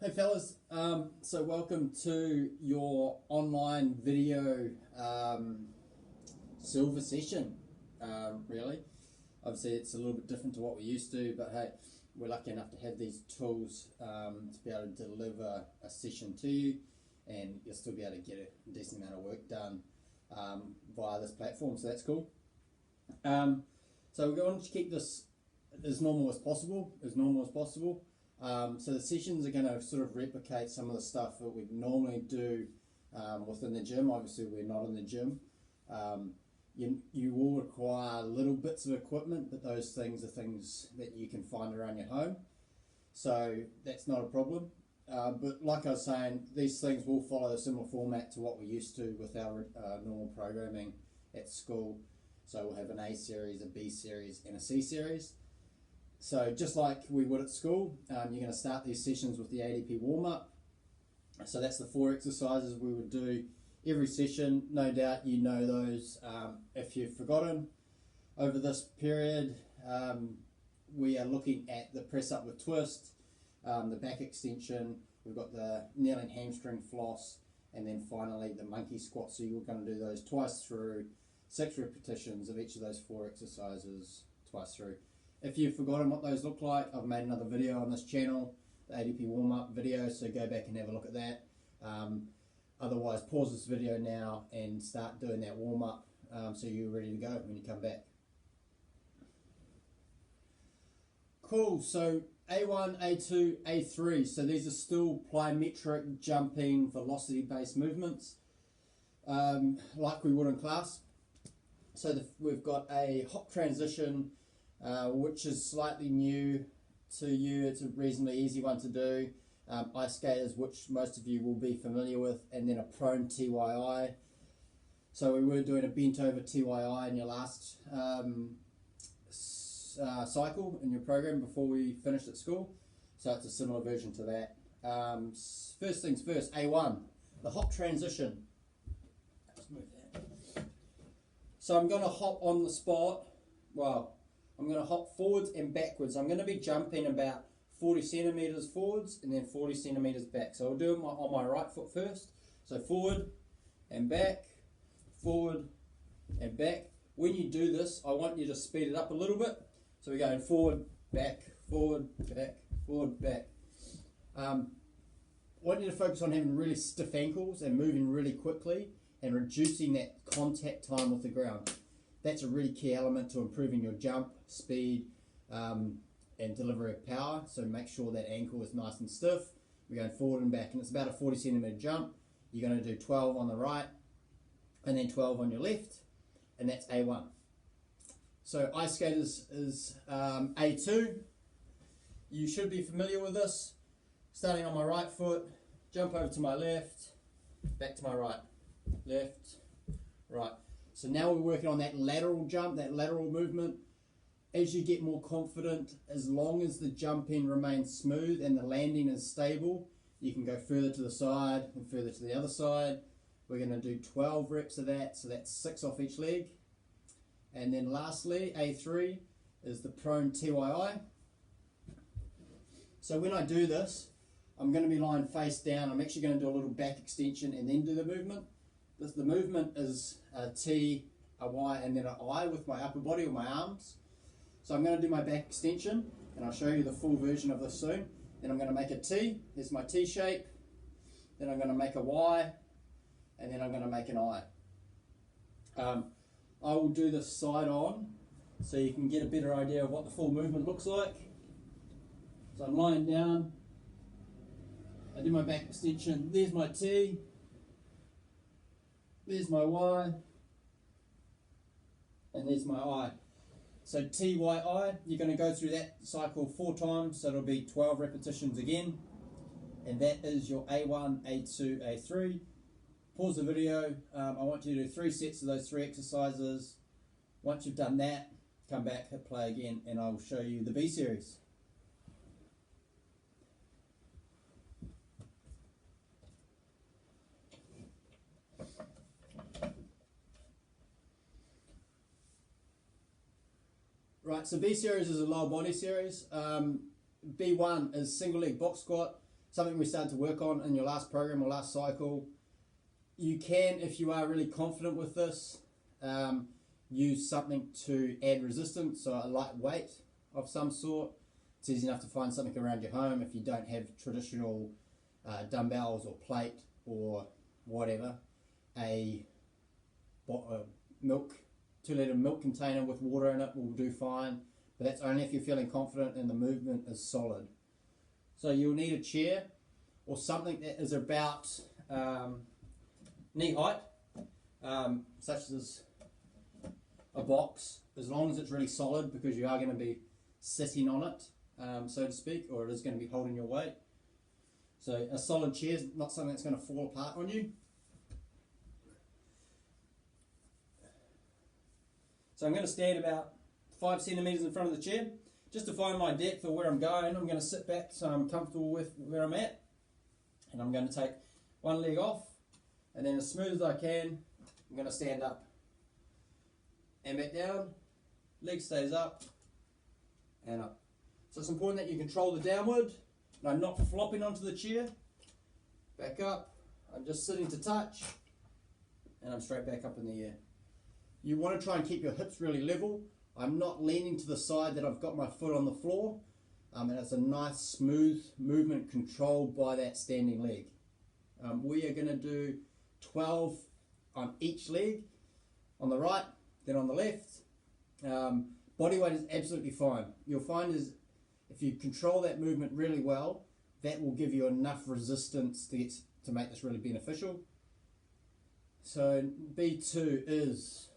Hey fellas, so welcome to your online video silver session, really. Obviously it's a little bit different to what we used to, but hey, we're lucky enough to have these tools to be able to deliver a session to you, and you'll still be able to get a decent amount of work done via this platform, so that's cool. So we're going to keep this as normal as possible, so the sessions are going to sort of replicate some of the stuff that we normally do within the gym. Obviously we're not in the gym. You will require little bits of equipment, but those things are things that you can find around your home, so that's not a problem. But like I was saying, these things will follow a similar format to what we used to with our normal programming at school. So we'll have an A series, a B series and a C series. So just like we would at school, you're going to start these sessions with the ADP warm-up. So that's the 4 exercises we would do every session. No doubt you know those. If you've forgotten, over this period, we are looking at the press up with twist, the back extension, we've got the kneeling hamstring floss, and then finally the monkey squat. So you're going to do those twice through, 6 repetitions of each of those 4 exercises twice through. If you've forgotten what those look like, I've made another video on this channel, the ADP warm-up video, so go back and have a look at that. Otherwise, pause this video now and start doing that warm-up so you're ready to go when you come back. Cool, so A1, A2, A3, so these are still plyometric jumping velocity-based movements, like we would in class. So we've got a hop transition, which is slightly new to you. It's a reasonably easy one to do. Ice skaters, which most of you will be familiar with, and then a prone TYI. So we were doing a bent over TYI in your last cycle in your program before we finished at school. So it's a similar version to that. First things first, A1, the hop transition. Let's move that. So I'm going to hop on the spot. Well, I'm going to hop forwards and backwards. I'm going to be jumping about 40 centimeters forwards and then 40 centimeters back. So I'll do it on my right foot first. So forward and back, forward and back. When you do this, I want you to speed it up a little bit. So we're going forward, back, forward, back, forward, back. I want you to focus on having really stiff ankles and moving really quickly and reducing that contact time with the ground. That's a really key element to improving your jump, speed, and delivery of power. So make sure that ankle is nice and stiff. We're going forward and back, and it's about a 40 centimeter jump. You're going to do 12 on the right, and then 12 on your left, and that's A1. So ice skaters is A2. You should be familiar with this. Starting on my right foot, jump over to my left, back to my right, left, right. So now we're working on that lateral jump, that lateral movement. As you get more confident, as long as the jump in remains smooth and the landing is stable, you can go further to the side and further to the other side. We're going to do 12 reps of that, so that's 6 off each leg. And then lastly, A3 is the prone TYI. So when I do this, I'm going to be lying face down. I'm actually going to do a little back extension and then do the movement. The movement is a T, a Y, and then an I with my upper body or my arms. So I'm going to do my back extension, and I'll show you the full version of this soon. Then I'm going to make a T. There's my T shape. Then I'm going to make a Y, and then I'm going to make an I. I will do this side on, so you can get a better idea of what the full movement looks like. So I'm lying down. I do my back extension. There's my T. There's my Y, and there's my I. So TYI, you're going to go through that cycle 4 times, so it'll be 12 repetitions again, and that is your A1, A2, A3. Pause the video. I want you to do 3 sets of those 3 exercises. Once you've done that, come back, hit play again, and I'll show you the B series. Right, so B series is a lower body series. B1 is single leg box squat. something we started to work on in your last program or last cycle. You can, if you are really confident with this, use something to add resistance, so a light weight of some sort. It's easy enough to find something around your home if you don't have traditional dumbbells or plate or whatever. A milk 2-litre milk container with water in it will do fine, but that's only if you're feeling confident and the movement is solid. So you'll need a chair or something that is about knee height, such as a box, as long as it's really solid, because you are going to be sitting on it, so to speak, or it is going to be holding your weight. So a solid chair is not something that's going to fall apart on you. So I'm going to stand about 5 centimetres in front of the chair. Just to find my depth or where I'm going, I'm going to sit back so I'm comfortable with where I'm at. And I'm going to take one leg off, and then as smooth as I can, I'm going to stand up. And back down, leg stays up, and up. So it's important that you control the downward, and I'm not flopping onto the chair. Back up, I'm just sitting to touch, and I'm straight back up in the air. You want to try and keep your hips really level. I'm not leaning to the side that I've got my foot on the floor, and it's a nice smooth movement controlled by that standing leg. We are going to do 12 on each leg, on the right, then on the left. Body weight is absolutely fine. You'll find is if you control that movement really well, that will give you enough resistance to make this really beneficial. So B2 is,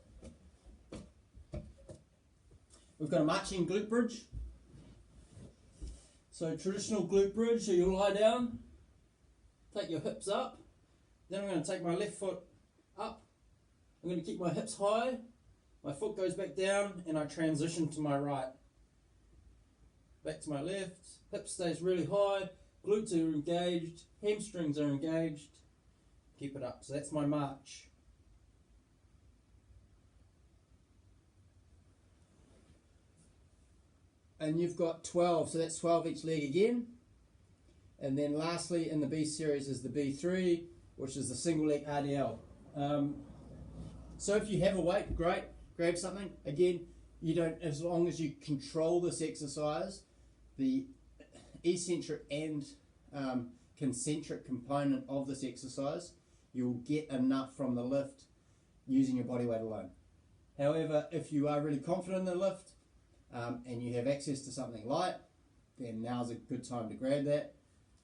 we've got a marching glute bridge. So traditional glute bridge, so you'll lie down, take your hips up, then I'm going to take my left foot up, I'm going to keep my hips high, my foot goes back down, and I transition to my right. Back to my left, hip stays really high, glutes are engaged, hamstrings are engaged, keep it up. So that's my march. And you've got 12, so that's 12 each leg again. And then lastly in the B series is the B3, which is the single leg RDL. So if you have a weight, great, grab something. Again, you don't, as long as you control this exercise, the eccentric and concentric component of this exercise, you'll get enough from the lift using your body weight alone. However, if you are really confident in the lift, and you have access to something light, then now's a good time to grab that.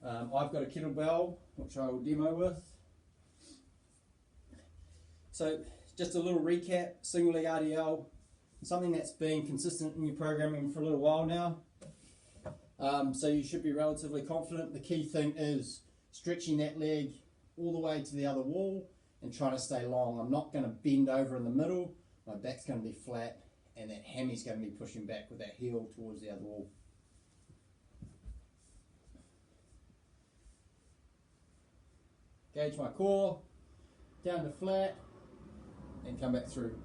I've got a kettlebell which I will demo with. So just a little recap, single leg RDL, something that's been consistent in your programming for a little while now. So you should be relatively confident. The key thing is stretching that leg all the way to the other wall and trying to stay long. I'm not going to bend over in the middle, my back's going to be flat, and that hammy's going to be pushing back with that heel towards the other wall. Gauge my core, down to flat, and come back through.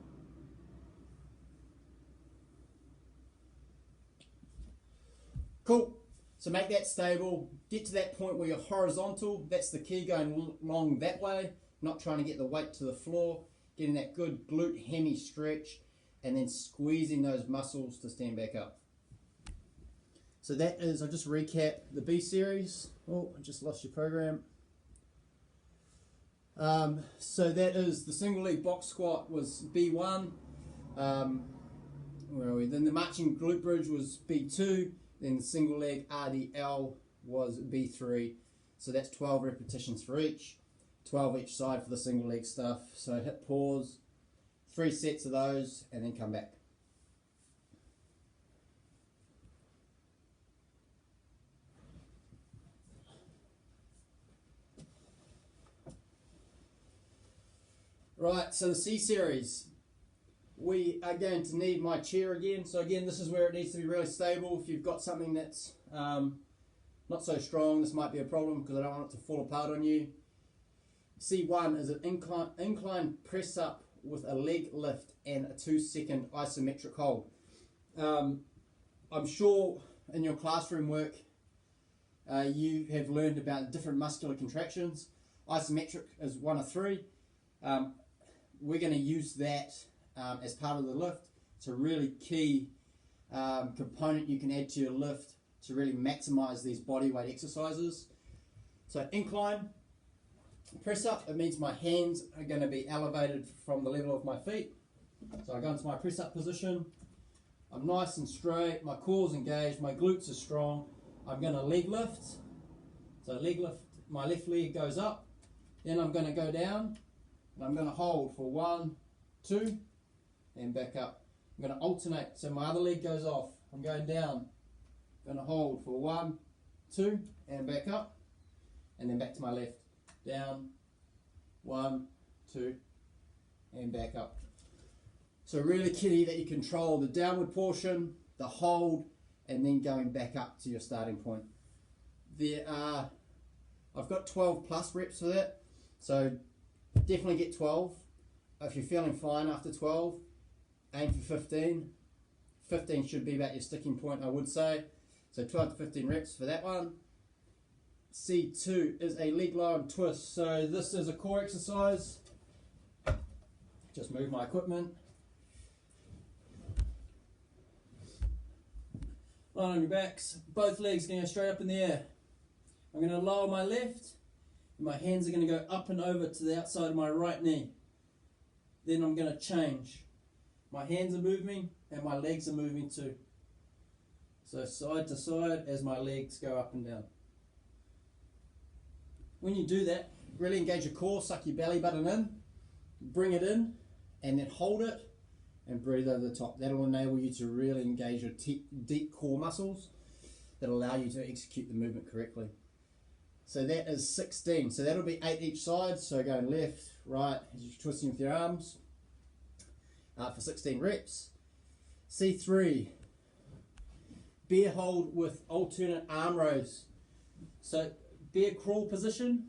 Cool. So make that stable, get to that point where you're horizontal. That's the key, going long that way, not trying to get the weight to the floor, getting that good glute hammy stretch, and then squeezing those muscles to stand back up. So that is, I'll just recap the B series. Oh, I just lost your program. So that is the single leg box squat was B1. Where are we? Then the marching glute bridge was B2. Then the single leg RDL was B3. So that's 12 repetitions for each. 12 each side for the single leg stuff. So hit pause, 3 sets of those, and then come back. Right, so the C series, we are going to need my chair again. So again, this is where it needs to be really stable. If you've got something that's not so strong, this might be a problem because I don't want it to fall apart on you. C1 is an incline press up with a leg lift and a 2-second isometric hold. I'm sure in your classroom work you have learned about different muscular contractions. Isometric is one of three. We're going to use that as part of the lift. It's a really key component you can add to your lift to really maximize these body weight exercises. So incline, press up, it means my hands are going to be elevated from the level of my feet. So I go into my press up position. I'm nice and straight, my core's engaged, my glutes are strong. I'm going to leg lift. So leg lift, my left leg goes up. Then I'm going to go down and I'm going to hold for 1, 2 and back up. I'm going to alternate, so my other leg goes off. I'm going down, going to hold for 1, 2 and back up. And then back to my left, down, 1, 2 and back up. So really key that you control the downward portion, the hold, and then going back up to your starting point. I've got 12 plus reps for that, so definitely get 12. If you're feeling fine after 12, aim for 15. 15 should be about your sticking point, I would say. So 12 to 15 reps for that one. C2 is a leg lower and twist. So this is a core exercise. Just move my equipment. Lie on your backs, both legs going to go straight up in the air. I'm going to lower my left, and my hands are going to go up and over to the outside of my right knee. Then I'm going to change. My hands are moving, and my legs are moving too. So side to side as my legs go up and down. When you do that, really engage your core, suck your belly button in, bring it in, and then hold it and breathe over the top. That'll enable you to really engage your deep core muscles that allow you to execute the movement correctly. So that is 16. So that'll be 8 each side. So going left, right, as you're twisting with your arms for 16 reps. C3, bear hold with alternate arm rows. So bear crawl position,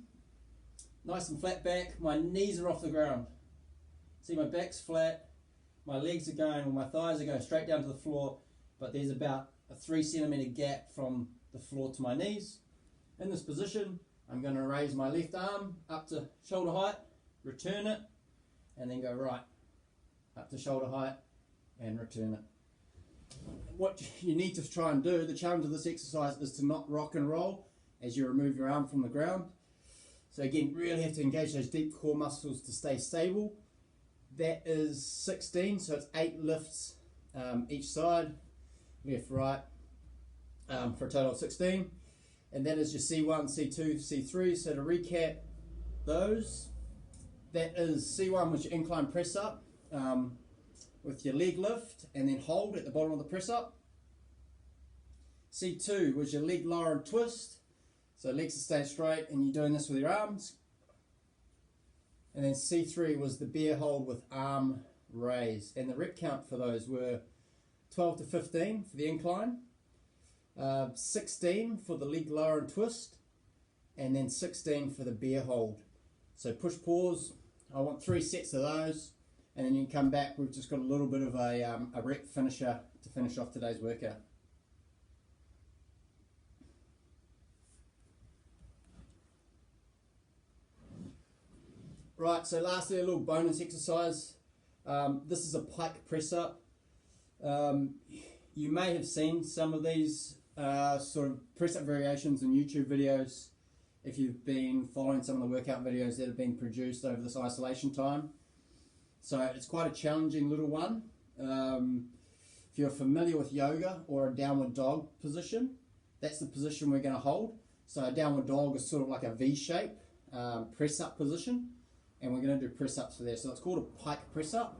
nice and flat back. My knees are off the ground. See, my back's flat. My legs are going, or my thighs are going straight down to the floor, but there's about a 3 centimeter gap from the floor to my knees. In this position, I'm going to raise my left arm up to shoulder height, return it, and then go right up to shoulder height and return it. What you need to try and do, the challenge of this exercise is to not rock and roll as you remove your arm from the ground. So again, really have to engage those deep core muscles to stay stable. That is 16, so it's 8 lifts each side, left, right, for a total of 16. And that is your C1, C2, C3. So to recap those, that is C1 was your incline press up with your leg lift and then hold at the bottom of the press up. C2 was your leg lower and twist. So legs to stay straight and you're doing this with your arms. And then C3 was the bear hold with arm raise. And the rep count for those were 12 to 15 for the incline, 16 for the leg lower and twist, and then 16 for the bear hold. So push pause, I want 3 sets of those, and then you can come back. We've just got a little bit of a rep finisher to finish off today's workout. Right, so lastly a little bonus exercise. This is a pike press up. You may have seen some of these sort of press up variations in YouTube videos if you've been following some of the workout videos that have been produced over this isolation time. So it's quite a challenging little one. If you're familiar with yoga or a downward dog position, that's the position we're going to hold. So a downward dog is sort of like a V shape press up position, and we're going to do press ups for that. So it's called a pike press up.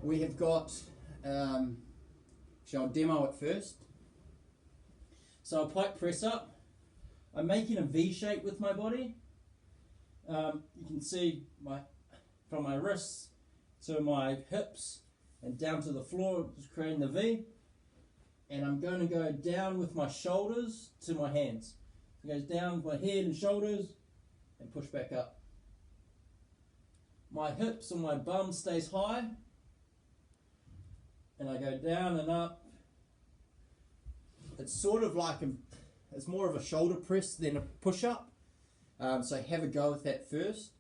We have got, I'll demo it first. So a pike press up, I'm making a V shape with my body. You can see from my wrists to my hips and down to the floor, just creating the V. And I'm going to go down with my shoulders to my hands. It goes down with my head and shoulders and push back up. My hips and my bum stays high. And I go down and up. It's sort of like It's more of a shoulder press than a push-up. So have a go with that first.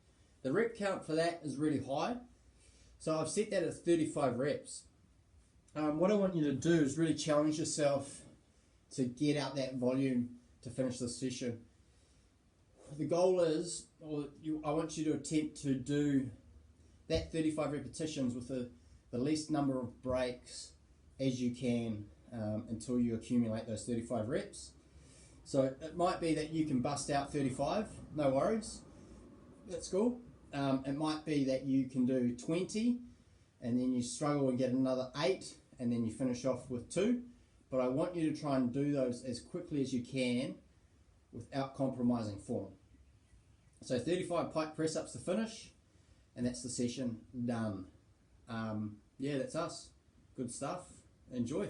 The rep count for that is really high. So I've set that at 35 reps. What I want you to do is really challenge yourself to get out that volume to finish the session. The goal is, I want you to attempt to do that 35 repetitions with the least number of breaks as you can until you accumulate those 35 reps. So it might be that you can bust out 35, no worries, that's cool. It might be that you can do 20 and then you struggle and get another 8 and then you finish off with 2. But I want you to try and do those as quickly as you can without compromising form. So 35 pike press ups to finish, and that's the session done. Yeah, that's us. Good stuff. Enjoy.